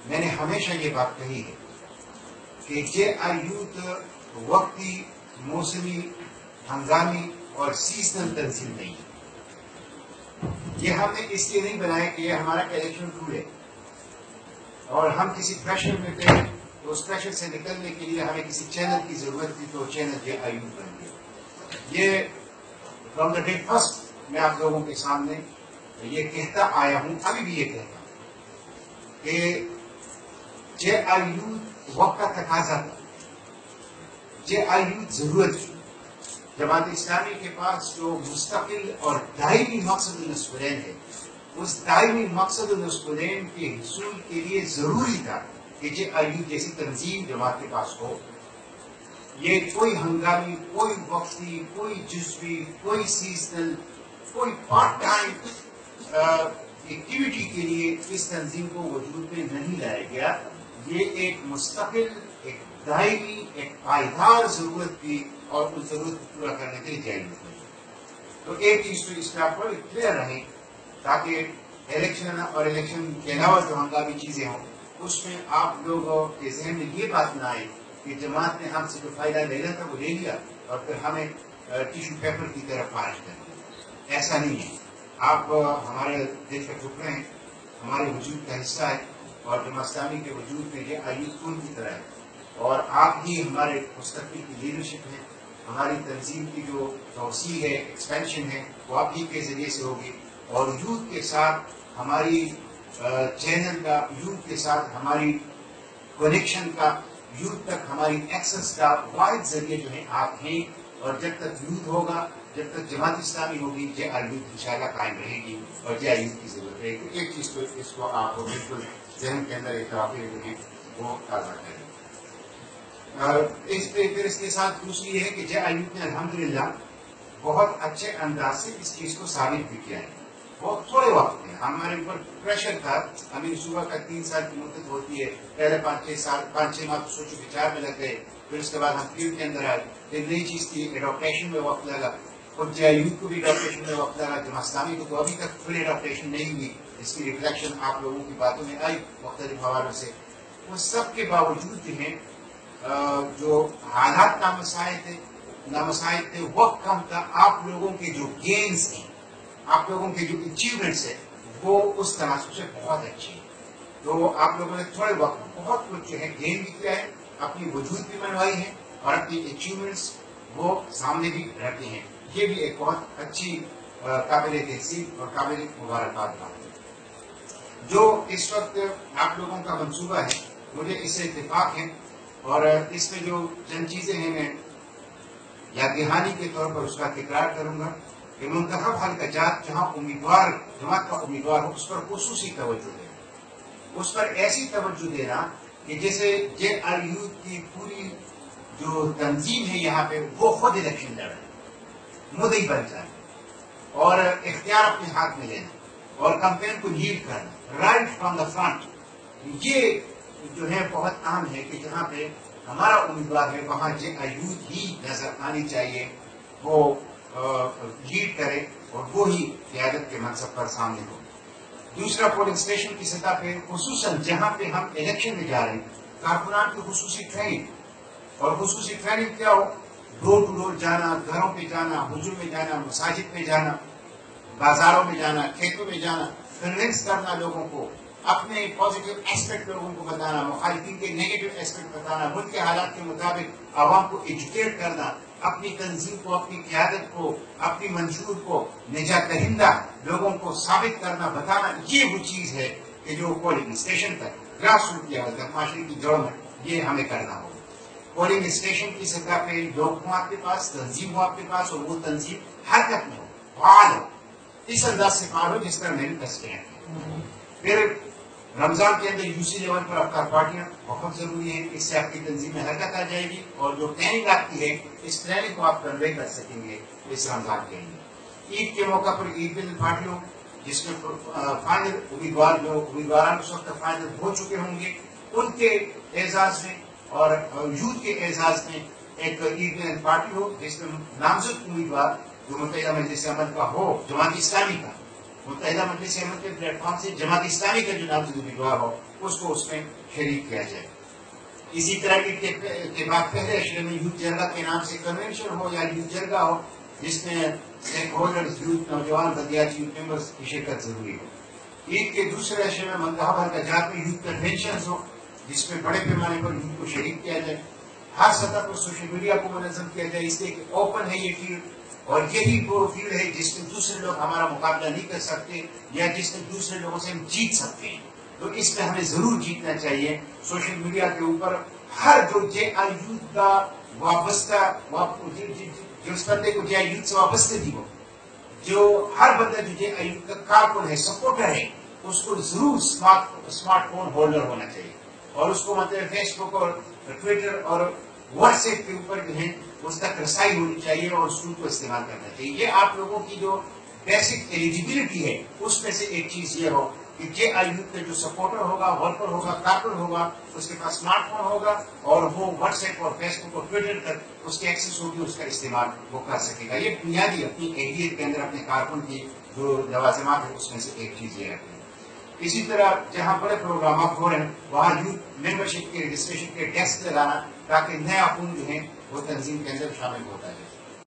میں نے ہمیشہ یہ بات کہی ہے کہ جے آئی یوتھ وقتی، موسمی، ہنگامی اور سیزنل تنظیم نہیں ہے. یہ ہم نے اس لیے نہیں بنایا کہ یہ ہمارا الیکشن ٹول ہے اور ہم کسی پریشر میں تھے تو اس پریشر سے نکلنے کے لیے ہمیں کسی چینل کی ضرورت تھی تو چینل جے آئی یوتھ بن گیا. یہ فرام دا ڈے فرسٹ میں آپ لوگوں کے سامنے یہ کہتا آیا ہوں، ابھی بھی یہ کہتا ہوں کہ جے آئی یوتھ وقت کا تقاضا تھا، جے آئی یوتھ ضرورت تھی. جماعت اسلامی کے پاس جو مستقل اور دائمی مقصد النصفین ہے، اس دائمی مقصد النصفین کے حصول کے لیے ضروری تھا کہ جے آئی یوتھ جیسی تنظیم جماعت کے پاس ہو. یہ کوئی ہنگامی، کوئی وقتی، کوئی جزوی، کوئی سیزنل، کوئی پارٹ ٹائم ایکٹیویٹی کے لیے اس تنظیم کو وجود میں نہیں لایا گیا. یہ ایک مستقل، ایک دائمی، ایک پائیدار ضرورت تھی اور اس ضرورت کو پورا کرنے کے لیے جائز نہیں. تو ایک چیز تو اس کا پر کلیئر رہے تاکہ الیکشن اور الیکشن کے علاوہ جو ہنگامی چیزیں ہوں اس میں آپ لوگوں کے ذہن میں یہ بات نہ آئے کہ جماعت نے ہم سے جو فائدہ لینا تھا وہ لے لیا اور پھر ہمیں ٹیشو پیپر کی طرف پارش کر دیا. ایسا نہیں ہے. آپ ہمارے دیش کا ٹکڑے ہیں، ہمارے وجود کا حصہ ہے اور جماعت اسلامی کے وجود میں یہ آئی خون کی طرح ہے اور آپ ہی ہمارے مستقبل کی لیڈرشپ ہے. ہماری تنظیم کی جو توسیع ہے، ایکسپینشن ہے، وہ آپ ہی کے ذریعے سے ہوگی اور یوتھ کے ساتھ ہماری چینل کا، یوتھ کے ساتھ ہماری کنیکشن کا، یوتھ تک ہماری ایکسس کا واحد ذریعہ جو ہے آپ ہیں. اور جب تک یوتھ ہوگا، جب تک جماعت اسلامی ہوگی، جے آئی یوتھ انشاءاللہ قائم رہے گی اور جے آئی یوتھ کی ضرورت رہے گی. ایک چیز تو اس کو آپ بالکل ذہن کے اندر اتفاقی جو ہیں وہ تازہ کریں. اس کے ساتھ دوسری یہ ہے کہ جے آئی یوتھ نے الحمدللہ بہت اچھے انداز سے اس چیز کو ثابت بھی کیا ہے. بہت تھوڑے وقت میں ہمارے اوپر پریشر تھا. امیر صوبہ کا 3 سال کی مدت ہوتی ہے، پہلے 5-6 ماہ تو سوچو بچار میں لگ گئے، پھر اس کے بعد ہم فیلڈ کے اندر آئے، پھر نئی چیز کی اڈاپٹیشن میں وقت لگا اور جے آئی یوتھ کو بھی اڈاپٹیشن میں وقت لگا. جماعت اسلامی کو تو ابھی تک فل اڈاپٹیشن نہیں ہوئی. اس کی ریفلیکشن آپ لوگوں کی باتوں میں آئی مختلف حوالوں سے. وہ سب کے باوجود جو ہیں جو حالات نامساعد تھے، وقت کم تھا، آپ لوگوں کے جو گینز ہیں، آپ لوگوں کے جو اچیومنٹس ہیں وہ اس تناسب سے بہت اچھے ہیں. تو آپ لوگوں نے تھوڑے وقت میں بہت کچھ جو ہے گین بھی کیا ہے، اپنی وجود بھی منوائی ہے اور اپنی اچیومنٹس وہ سامنے بھی رکھتے ہیں. یہ بھی ایک بہت اچھی قابل تحسین اور قابل مبارکباد بات ہے. جو اس وقت آپ لوگوں کا منصوبہ ہے، مجھے اس سے اتفاق ہے اور اس میں جو چند چیزیں ہیں میں یاد دہانی کے طور پر اس کا تکرار کروں گا کہ منتخب حلقہ جات جہاں امیدوار جماعت کا امیدوار ہو اس پر خصوصی توجہ دینا، اس پر ایسی توجہ دینا کہ جیسے جے آئی یوتھ کی پوری جو تنظیم ہے یہاں پہ وہ خود الیکشن لڑ رہے، مدعی بن جائے اور اختیار اپنے ہاتھ میں لینا اور کمپین کو لیڈ کرنا رائٹ فرام دا فرنٹ. یہ جو ہے بہت اہم ہے کہ جہاں پہ ہمارا امیدوار ہے وہاں جے آئی یوتھ ہی نظر آنی چاہیے، وہ لیڈ کرے اور وہی قیادت کے منصب پر سامنے ہو. دوسرا، پولنگ اسٹیشن کی سطح پہ خصوصاً جہاں پہ ہم الیکشن میں جا رہے ہیں، کارکنان کی خصوصی ٹریننگ اور خصوصی ٹریننگ کیا ہو، ڈور ٹو ڈور جانا، گھروں پہ جانا، حجروں میں جانا، مساجد میں جانا، بازاروں میں جانا، کھیتوں میں جانا، کنونس کرنا لوگوں کو، اپنے پازیٹیو ایسپیکٹ لوگوں کو بتانا، مخالفین کے نیگیٹو ایسپیکٹ بتانا، ملک کے حالات کے مطابق عوام کو ایجوکیٹ کرنا، اپنی تنظیم کو، اپنی قیادت کو، اپنی منشور کو نجات دہندہ لوگوں کو ثابت کرنا، بتانا. یہ وہ چیز ہے کہ جو پولنگ اسٹیشن تک گراس روٹ لیول تک معاشرے کی جڑ میں یہ ہمیں کرنا ہوگا. پولنگ اسٹیشن کی سطح پہ لوگ ہوں آپ کے پاس، تنظیم ہو آپ کے پاس اور وہ تنظیم حرکت میں ہو، فعال ہو، اس انداز سے فعال ہو جس طرح میں نے تذکرہ کیا. پھر رمضان کے اندر یو سی لیول پر افطار پارٹیاں بہت ضروری ہیں. اس سے آپ کی تنظیم میں حرکت آ جائے گی اور جو پلاننگ آپ کی ہے اس پلاننگ کو آپ کنوے کر سکیں گے اس رمضان کے لیے. عید کے موقع پر عید ملن پارٹیوں جس میں فائنل امیدوار جو امیدواران اس وقت فائنل ہو چکے ہوں گے ان کے اعزاز میں اور یوتھ کے اعزاز میں ایک عید ملن پارٹی ہو جس میں نامزد امیدوار جو متحدہ مجلس عمل کا ہو، جماعت اسلامی کا، متحدہ مجلس عمل کے پلیٹ فارم سے جماعت اسلامی کا جو نامزد امیدوار ہو اس کو اس میں شریک کیا جائے. اسی طرح کے بعد پہلے اشرے میں یوتھ جرگہ کے نام سے کنونشن ہو یا یوتھ جرگہ ہو جس میں اسٹیک ہولڈرز یوتھ نوجوان بلدیاتی یوتھ ممبرز کی شرکت ضروری ہو. عید کے دوسرے اشرے میں منطقہ بھر کا جات میں یوتھ کنونشنز ہو جس میں بڑے پیمانے پر یوتھ کو شریک کیا جائے. ہر سطح پر سوشل میڈیا کو منظم کیا جائے اس لیے کہ اوپن ہے یہ فیلڈ اور یہی وہ فیلڈ ہے جس میں دوسرے لوگ ہمارا مقابلہ نہیں کر سکتے یا جس میں دوسرے لوگوں سے ہم جیت سکتے ہیں. تو اس میں ہمیں ضرور جیتنا چاہیے. سوشل میڈیا کے اوپر ہر جو جے آئی یوتھ کا وابستہ جو اس بندے کو جے آئی یوتھ سے وابستگی ہو, جو ہر بندہ جو جے آئی یوتھ کا کارکن ہے, سپورٹر ہے, اس کو ضرور اسمارٹ فون ہولڈر ہونا چاہیے اور اس کو مطلب فیس بک اور ٹویٹر اور واٹس ایپ کے اوپر جو ہے اس تک رسائی ہونی چاہیے اور اس کو استعمال کرنا چاہیے. یہ آپ لوگوں کی جو بیسک ایلیجیبلٹی ہے اس میں سے ایک چیز یہ ہو کہ جے آئی یوتھ کا جو سپورٹر ہوگا, ورکر ہوگا, کارکن ہوگا, اس کے پاس اسمارٹ فون ہوگا اور وہ واٹس ایپ اور فیس بک اور ٹویٹر تک اس کی ایکسیس ہوگی, اس کا استعمال وہ کر سکے گا. یہ بنیادی اپنی اہلیت کے اندر اپنے کارکن کی جو لوازمات ہے اس میں سے ایک چیز یہ رکھیں. اسی طرح جہاں بڑے پروگرامات ہو رہے ہیں وہاں یوتھ ممبرشپ کے رجسٹریشن کے ڈیسک لگانا تاکہ نیا خون جو ہے وہ تنظیم کے اندر شامل ہوتا ہے.